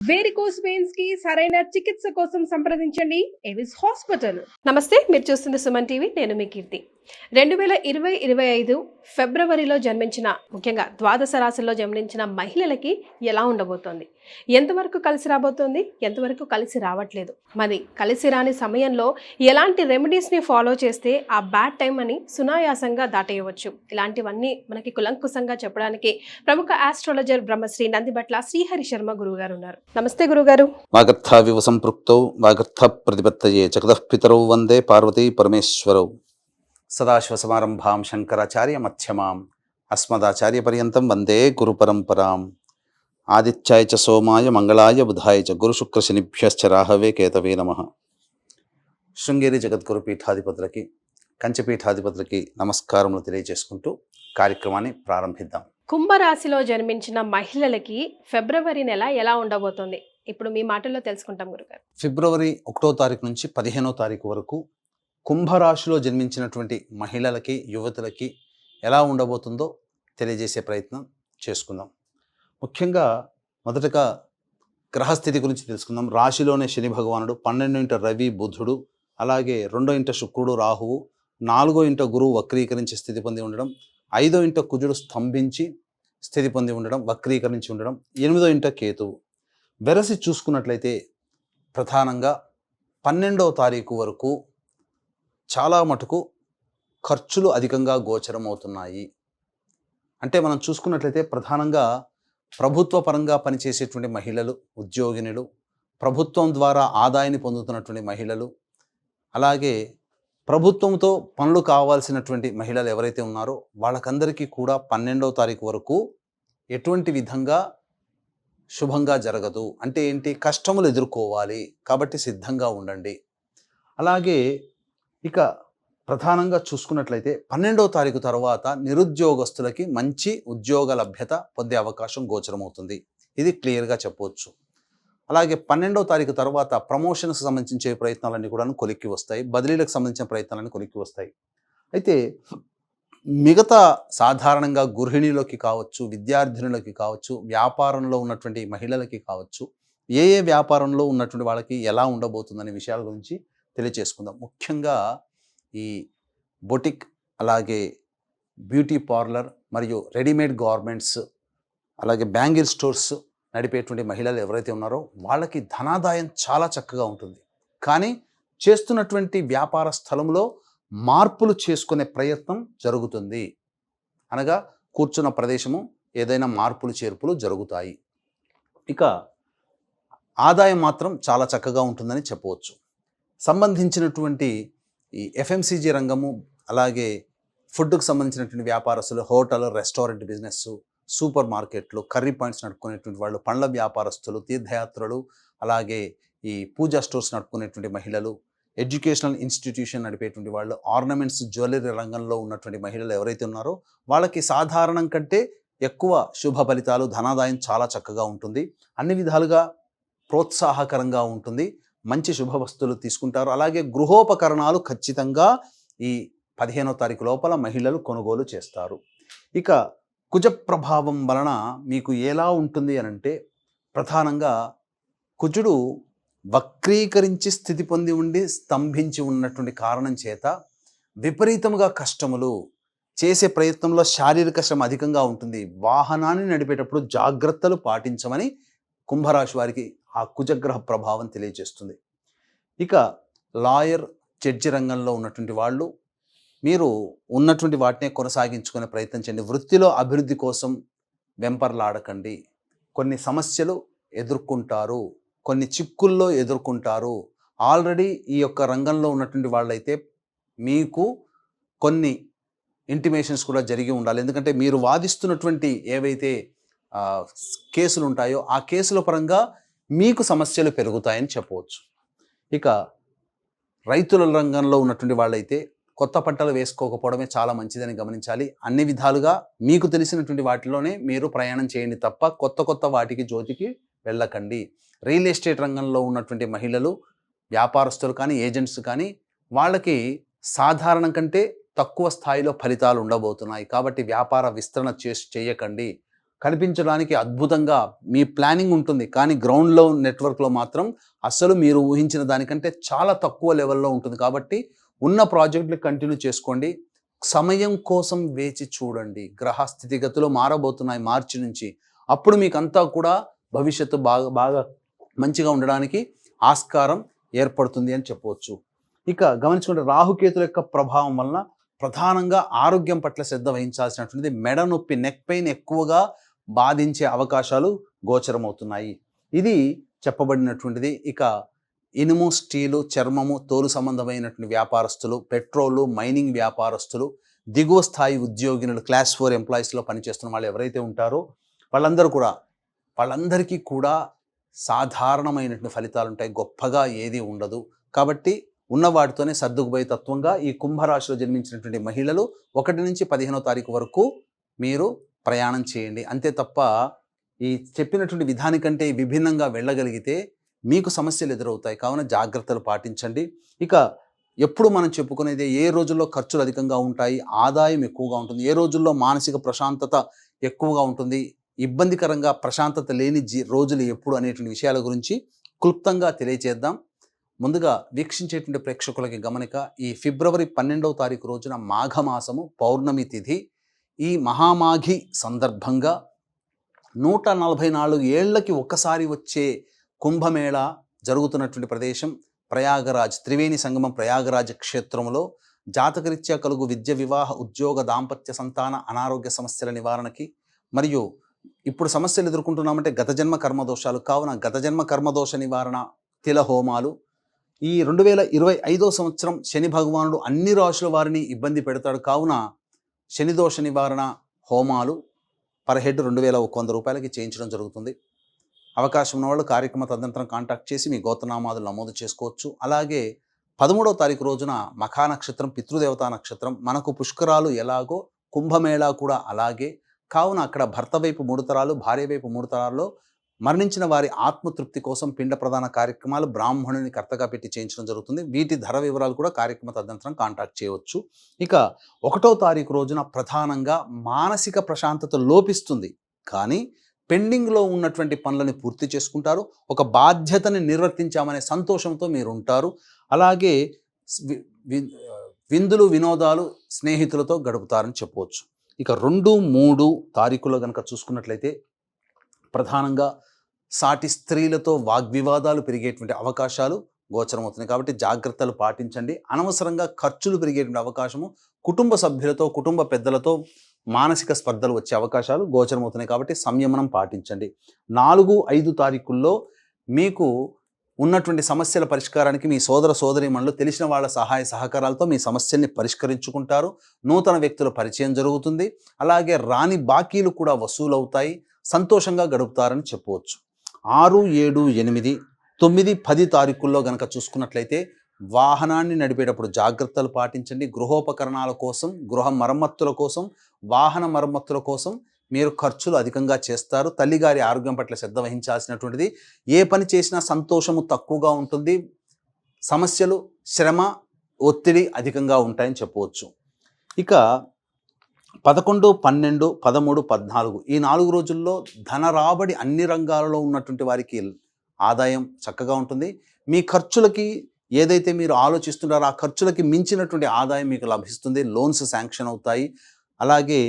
Varicose veins కి సరైన చికిత్స కోసం సంప్రదించండి ఎవిస్ హాస్పిటల్. నమస్తే, మీరు చూస్తుంది సుమన్ టీవీ. నేను మీ కీర్తి. 2020-25 ఫిబ్రవరిలో జన్మించిన, ముఖ్యంగా ద్వాదశ రాశుల్లో జన్మించిన మహిళలకి ఎలా ఉండబోతోంది, ఎంతవరకు కలిసి రాబోతోంది, ఎంతవరకు కలిసి రావట్లేదు, మరి కలిసి రాని సమయంలో ఎలాంటి రెమెడీస్ని ఫాలో చేస్తే ఆ బ్యాడ్ టైం అని సునాయాసంగా దాటేయవచ్చు, ఇలాంటివన్నీ మనకి కులంకుశంగా చెప్పడానికి ప్రముఖ ఆస్ట్రాలజర్ బ్రహ్మశ్రీ నందిబట్ల శ్రీహరి శర్మ గురువుగారు ఉన్నారు. నమస్తే గురుగారు. వాగర్థావివ సంపృక్తౌ వాగర్థ ప్రతిపత్తయే జగతః పితరౌ వందే పార్వతీ పరమేశ్వరౌ. సదాశివసమారంభాం శంకరాచార్య మధ్యమాం అస్మదాచార్య పర్యంతం వందే గురు పరంపరాం. ఆదిత్యాయ చ సోమాయ మంగళాయ బుధాయ చ గురు శుక్ర శనిభ్యశ్చ రాహవే కేతవే నమః. శృంగేరి జగద్గురు పీఠాధిపతులకి, కంచపీఠాధిపతులకి నమస్కారములు తెలియజేసుకుంటూ కార్యక్రమాన్ని ప్రారంభిద్దాం. కుంభరాశిలో జన్మించిన మహిళలకి ఫిబ్రవరి నెల ఎలా ఉండబోతోంది, ఇప్పుడు మీ మాటల్లో తెలుసుకుంటాం గురుగారు. ఫిబ్రవరి 1వ తారీఖు నుంచి 15వ తారీఖు వరకు కుంభరాశిలో జన్మించినటువంటి మహిళలకి, యువతులకి ఎలా ఉండబోతుందో తెలియజేసే ప్రయత్నం చేసుకుందాం. ముఖ్యంగా మొదటగా గ్రహస్థితి గురించి తెలుసుకుందాం. రాశిలోనే శని భగవానుడు, 12వ ఇంట రవి బుధుడు, అలాగే 2వ ఇంట శుక్రుడు రాహువు, 4వ ఇంట గురువు వక్రీకరించి స్థితి పొంది ఉండడం, 5వ ఇంట కుజుడు స్తంభించి స్థితి పొంది ఉండడం, వక్రీకరించి ఉండడం, 8వ ఇంట కేతువు. వెరసి చూసుకున్నట్లయితే ప్రధానంగా 12వ తారీఖు వరకు చాలా మటుకు ఖర్చులు అధికంగా గోచరం అవుతున్నాయి. అంటే మనం చూసుకున్నట్లయితే ప్రధానంగా ప్రభుత్వ పరంగా పనిచేసేటువంటి మహిళలు, ఉద్యోగినులు, ప్రభుత్వం ద్వారా ఆదాయాన్ని పొందుతున్నటువంటి మహిళలు, అలాగే ప్రభుత్వంతో పనులు కావాల్సినటువంటి మహిళలు ఎవరైతే ఉన్నారో వాళ్ళకందరికీ కూడా 12వ తారీఖు వరకు ఎటువంటి విధంగా శుభంగా జరగదు. అంటే ఏంటి, కష్టములు ఎదుర్కోవాలి, కాబట్టి సిద్ధంగా ఉండండి. అలాగే ఇక ప్రధానంగా చూసుకున్నట్లయితే 12వ తారీఖు తర్వాత నిరుద్యోగస్తులకి మంచి ఉద్యోగ లభ్యత పొందే అవకాశం గోచరమవుతుంది. ఇది క్లియర్గా చెప్పవచ్చు. అలాగే 12వ తారీఖు తర్వాత ప్రమోషన్స్కి సంబంధించే ప్రయత్నాలన్నీ కూడా కొలిక్కి వస్తాయి, బదిలీలకు సంబంధించిన ప్రయత్నాలన్నీ కొలిక్కి వస్తాయి. అయితే మిగతా సాధారణంగా గృహిణులకి కావచ్చు, విద్యార్థినులకి కావచ్చు, వ్యాపారంలో ఉన్నటువంటి మహిళలకి కావచ్చు, ఏ వ్యాపారంలో ఉన్నటువంటి వాళ్ళకి ఎలా ఉండబోతుందనే విషయాల గురించి తెలియచేసుకుందాం. ముఖ్యంగా ఈ బొటిక్, అలాగే బ్యూటీ పార్లర్ మరియు రెడీమేడ్ గార్మెంట్స్, అలాగే బ్యాంగిల్ స్టోర్స్ నడిపేటువంటి మహిళలు ఎవరైతే ఉన్నారో వాళ్ళకి ధనాదాయం చాలా చక్కగా ఉంటుంది. కానీ చేస్తున్నటువంటి వ్యాపార స్థలంలో మార్పులు చేసుకునే ప్రయత్నం జరుగుతుంది. అనగా కూర్చున్న ప్రదేశము ఏదైనా మార్పులు చేర్పులు జరుగుతాయి. ఇక ఆదాయం మాత్రం చాలా చక్కగా ఉంటుందని చెప్పవచ్చు. సంబంధించినటువంటి ఈ ఎఫ్ఎంసీజీ రంగము, అలాగే ఫుడ్కు సంబంధించినటువంటి వ్యాపారస్తులు, హోటల్, రెస్టారెంట్ బిజినెస్, సూపర్ మార్కెట్లు, కర్రీ పాయింట్స్ నడుపుకునేటువంటి వాళ్ళు, పండ్ల వ్యాపారస్తులు, తీర్థయాత్రలు, అలాగే ఈ పూజా స్టోర్స్ నడుపుకునేటువంటి మహిళలు, ఎడ్యుకేషనల్ ఇన్స్టిట్యూషన్ నడిపేటువంటి వాళ్ళు, ఆర్నమెంట్స్, జ్యువెలరీ రంగంలో ఉన్నటువంటి మహిళలు ఎవరైతే ఉన్నారో వాళ్ళకి సాధారణం కంటే ఎక్కువ శుభ ఫలితాలు, ధనాదాయం చాలా చక్కగా ఉంటుంది. అన్ని విధాలుగా ప్రోత్సాహకరంగా ఉంటుంది. మంచి శుభ వస్తువులు తీసుకుంటారు. అలాగే గృహోపకరణాలు ఖచ్చితంగా ఈ 15వ తారీఖు లోపల మహిళలు కొనుగోలు చేస్తారు. ఇక కుజ ప్రభావం వలన మీకు ఎలా ఉంటుంది అనంటే, ప్రధానంగా కుజుడు వక్రీకరించి స్థితి పొంది ఉండి స్తంభించి ఉన్నటువంటి కారణం చేత విపరీతముగా కష్టములు చేసే ప్రయత్నంలో శారీరక శ్రమ అధికంగా ఉంటుంది. వాహనాన్ని నడిపేటప్పుడు జాగ్రత్తలు పాటించమని కుంభరాశి వారికి ఆ కుజగ్రహ ప్రభావం తెలియజేస్తుంది. ఇక లాయర్, జడ్జి రంగంలో ఉన్నటువంటి వాళ్ళు మీరు ఉన్నటువంటి వాటినే కొనసాగించుకునే ప్రయత్నం చేయండి. వృత్తిలో అభివృద్ధి కోసం వెంపర్లాడకండి. కొన్ని సమస్యలు ఎదుర్కొంటారు, కొన్ని చిక్కుల్లో ఎదుర్కొంటారు. ఆల్రెడీ ఈ యొక్క రంగంలో ఉన్నటువంటి వాళ్ళైతే మీకు కొన్ని ఇంటిమేషన్స్ కూడా జరిగి ఉండాలి. ఎందుకంటే మీరు వాదిస్తున్నటువంటి ఏవైతే కేసులు ఉంటాయో ఆ కేసుల పరంగా మీకు సమస్యలు పెరుగుతాయని చెప్పవచ్చు. ఇక రైతుల రంగంలో ఉన్నటువంటి వాళ్ళైతే కొత్త పంటలు వేసుకోకపోవడమే చాలా మంచిదని గమనించాలి. అన్ని విధాలుగా మీకు తెలిసినటువంటి వాటిలోనే మీరు ప్రయాణం చేయండి తప్ప కొత్త వాటికి జోతికి వెళ్ళకండి. రియల్ ఎస్టేట్ రంగంలో ఉన్నటువంటి మహిళలు, వ్యాపారస్తులు కానీ, ఏజెంట్స్ కానీ వాళ్ళకి సాధారణం కంటే తక్కువ స్థాయిలో ఫలితాలు ఉండబోతున్నాయి. కాబట్టి వ్యాపార విస్తరణ చేయకండి. కనిపించడానికి అద్భుతంగా మీ ప్లానింగ్ ఉంటుంది, కానీ గ్రౌండ్లో నెట్వర్క్లో మాత్రం అసలు మీరు ఊహించిన దానికంటే చాలా తక్కువ లెవెల్లో ఉంటుంది. కాబట్టి ఉన్న ప్రాజెక్టులు కంటిన్యూ చేసుకోండి. సమయం కోసం వేచి చూడండి. గ్రహ స్థితిగతులు మారబోతున్నాయి మార్చి నుంచి. అప్పుడు మీకంతా కూడా భవిష్యత్తు బాగా మంచిగా ఉండడానికి ఆస్కారం ఏర్పడుతుంది అని చెప్పవచ్చు. ఇక గమనించుకుంటే రాహుకేతుల యొక్క ప్రభావం వలన ప్రధానంగా ఆరోగ్యం పట్ల శ్రద్ధ వహించాల్సినటువంటిది. మెడ నొప్పి, నెక్ పెయిన్ ఎక్కువగా బాధించే అవకాశాలు గోచరమవుతున్నాయి. ఇది చెప్పబడినటువంటిది. ఇక ఇనుము, స్టీలు, చర్మము, తోలు సంబంధమైనటువంటి వ్యాపారస్తులు, పెట్రోలు, మైనింగ్ వ్యాపారస్తులు, దిగువ స్థాయి ఉద్యోగినులు, క్లాస్ 4 ఎంప్లాయీస్లో పనిచేస్తున్న వాళ్ళు ఎవరైతే ఉంటారో వాళ్ళందరికీ కూడా సాధారణమైనటువంటి ఫలితాలు ఉంటాయి. గొప్పగా ఏది ఉండదు. కాబట్టి ఉన్న వాటితోనే సర్దుకుపోయే తత్వంగా ఈ కుంభరాశిలో జన్మించినటువంటి మహిళలు 1 నుంచి 15వ తారీఖు వరకు మీరు ప్రయాణం చేయండి. అంతే తప్ప ఈ చెప్పినటువంటి విధానికంటే విభిన్నంగా వెళ్ళగలిగితే మీకు సమస్యలు ఎదురవుతాయి. కావున జాగ్రత్తలు పాటించండి. ఇక ఎప్పుడు మనం చెప్పుకునేది, ఏ రోజుల్లో ఖర్చులు అధికంగా ఉంటాయి, ఆదాయం ఎక్కువగా ఉంటుంది, ఏ రోజుల్లో మానసిక ప్రశాంతత ఎక్కువగా ఉంటుంది, ఇబ్బందికరంగా ప్రశాంతత లేని రోజులు ఎప్పుడు అనేటువంటి విషయాల గురించి క్లుప్తంగా తెలియజేద్దాం. ముందుగా వీక్షించేటువంటి ప్రేక్షకులకి గమనిక, ఈ ఫిబ్రవరి 12వ తారీఖు రోజున మాఘమాసము పౌర్ణమి తిథి. ఈ మహామాఘి సందర్భంగా 144 ఏళ్లకి ఒక్కసారి వచ్చే కుంభమేళా జరుగుతున్నటువంటి ప్రదేశం ప్రయాగరాజ్, త్రివేణి సంగమం ప్రయాగరాజ్ క్షేత్రంలో జాతకరీత్యా కలుగు విద్య, వివాహ, ఉద్యోగ, దాంపత్య, సంతాన, అనారోగ్య సమస్యల నివారణకి, మరియు ఇప్పుడు సమస్యలు ఎదుర్కొంటున్నామంటే గత జన్మ కర్మదోషాలు, కావున గత జన్మ కర్మదోష నివారణ తిల హోమాలు. ఈ 2025వ సంవత్సరం శని భగవానుడు అన్ని రాశుల వారిని ఇబ్బంది పెడతాడు. కావున శనిదోష నివారణ హోమాలు పర్ హెడ్ 2100 రూపాయలకి చేయించడం జరుగుతుంది. అవకాశం ఉన్నవాళ్ళు కార్యక్రమ తదనంతరం కాంటాక్ట్ చేసి మీ గోత్రనామాదులు నమోదు చేసుకోవచ్చు. అలాగే 13వ తారీఖు రోజున మఖా నక్షత్రం, పితృదేవతా నక్షత్రం. మనకు పుష్కరాలు ఎలాగో కుంభమేళా కూడా అలాగే. కావున అక్కడ భర్త వైపు 3 తరాలు, భార్య వైపు 3 తరాల్లో మరణించిన వారి ఆత్మతృప్తి కోసం పిండ ప్రధాన కార్యక్రమాలు బ్రాహ్మణుని కర్తగా పెట్టి చేయించడం జరుగుతుంది. వీటి ధర వివరాలు కూడా కార్యక్రమ తదనంతరం కాంటాక్ట్ చేయవచ్చు. ఇక 1వ తారీఖు రోజున ప్రధానంగా మానసిక ప్రశాంతత లోపిస్తుంది, కానీ పెండింగ్లో ఉన్నటువంటి పనులను పూర్తి చేసుకుంటారు. ఒక బాధ్యతని నిర్వర్తించామనే సంతోషంతో మీరు ఉంటారు. అలాగే విందులు, వినోదాలు స్నేహితులతో గడుపుతారని చెప్పవచ్చు. ఇక 2, 3 తారీఖులో కనుక చూసుకున్నట్లయితే ప్రధానంగా సాటి స్త్రీలతో వాగ్వివాదాలు పెరిగేటువంటి అవకాశాలు గోచరమవుతున్నాయి. కాబట్టి జాగ్రత్తలు పాటించండి. అనవసరంగా ఖర్చులు పెరిగేటువంటి అవకాశము, కుటుంబ సభ్యులతో, కుటుంబ పెద్దలతో మానసిక స్పర్ధలు వచ్చే అవకాశాలు గోచరమవుతున్నాయి. కాబట్టి సంయమనం పాటించండి. 4, 5 తారీఖుల్లో మీకు ఉన్నటువంటి సమస్యల పరిష్కారానికి మీ సోదర సోదరీమణులు తెలిసిన వాళ్ళ సహాయ సహకారాలతో మీ సమస్యల్ని పరిష్కరించుకుంటారు. నూతన వ్యక్తుల పరిచయం జరుగుతుంది. అలాగే రాని బాకీలు కూడా వసూలవుతాయి. సంతోషంగా గడుపుతారని చెప్పవచ్చు. 6, 7, 8, 9, 10 తారీఖుల్లో గనక చూసుకున్నట్లయితే వాహనాన్ని నడిపేటప్పుడు జాగ్రత్తలు పాటించండి. గృహోపకరణాల కోసం, గృహ మరమ్మతుల కోసం, వాహన మరమ్మతుల కోసం మీరు ఖర్చులు అధికంగా చేస్తారు. తల్లిగారి ఆరోగ్యం పట్ల శ్రద్ధ వహించాల్సినటువంటిది. ఏ పని చేసినా సంతోషము తక్కువగా ఉంటుంది. సమస్యలు, శ్రమ, ఒత్తిడి అధికంగా ఉంటాయని చెప్పవచ్చు. ఇక 11, 12, 13, 14 ఈ 4 రోజుల్లో ధన రాబడి అన్ని రంగాలలో ఉన్నటువంటి వారికి ఆదాయం చక్కగా ఉంటుంది. మీ ఖర్చులకి ఏదైతే మీరు ఆలోచిస్తున్నారో ఆ ఖర్చులకి మించినటువంటి ఆదాయం మీకు లభిస్తుంది. లోన్స్ శాంక్షన్ అవుతాయి. అలాగే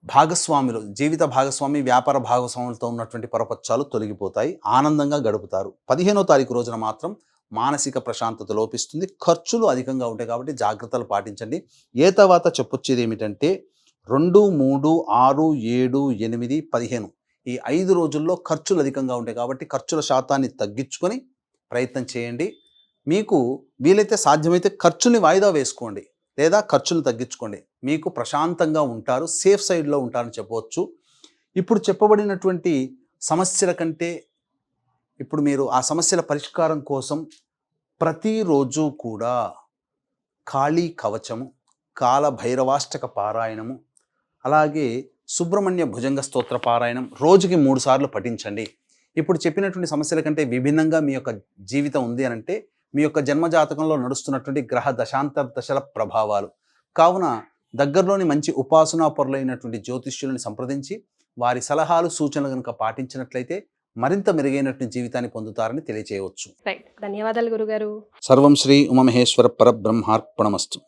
భాగస్వాములు, జీవిత భాగస్వామి, వ్యాపార భాగస్వాములతో ఉన్నటువంటి పరపచ్చాలు తొలగిపోతాయి. ఆనందంగా గడుపుతారు. 15వ తారీఖు రోజున మాత్రం మానసిక ప్రశాంతత లోపిస్తుంది. ఖర్చులు అధికంగా ఉంటాయి. కాబట్టి జాగ్రత్తలు పాటించండి. ఏ తర్వాత చెప్పొచ్చేది ఏమిటంటే 2, 3, 6, 7, 8, 15 ఈ 5 రోజుల్లో ఖర్చులు అధికంగా ఉంటాయి. కాబట్టి ఖర్చుల శాతాన్ని తగ్గించుకొని ప్రయత్నం చేయండి. మీకు వీలైతే సాధ్యమైతే ఖర్చుని వాయిదా వేసుకోండి, లేదా ఖర్చులు తగ్గించుకోండి. మీకు ప్రశాంతంగా ఉంటారు, సేఫ్ సైడ్లో ఉంటారని చెప్పవచ్చు. ఇప్పుడు చెప్పబడినటువంటి సమస్యల కంటే ఇప్పుడు మీరు ఆ సమస్యల పరిష్కారం కోసం ప్రతిరోజు కూడా కాళీ కవచము, కాల భైరవాష్టక పారాయణము, అలాగే సుబ్రహ్మణ్య భుజంగ స్తోత్ర పారాయణం రోజుకి 3 సార్లు పఠించండి. ఇప్పుడు చెప్పినటువంటి సమస్యల కంటే విభిన్నంగా మీ యొక్క జీవితం ఉంది అనంటే మీ యొక్క జన్మజాతకంలో నడుస్తున్నటువంటి గ్రహ దశాంతర దశల ప్రభావాలు. కావున దగ్గరలోని మంచి ఉపాసనా పరులైనటువంటి జ్యోతిష్యులను సంప్రదించి వారి సలహాలు సూచనలు కనుక పాటించినట్లయితే మరింత మెరుగైనటువంటి జీవితాన్ని పొందుతారని తెలియచేయవచ్చు. రైట్, ధన్యవాదాలు గురుగారు. సర్వం శ్రీ ఉమామహేశ్వర పరబ్రహ్మార్పణమస్తు.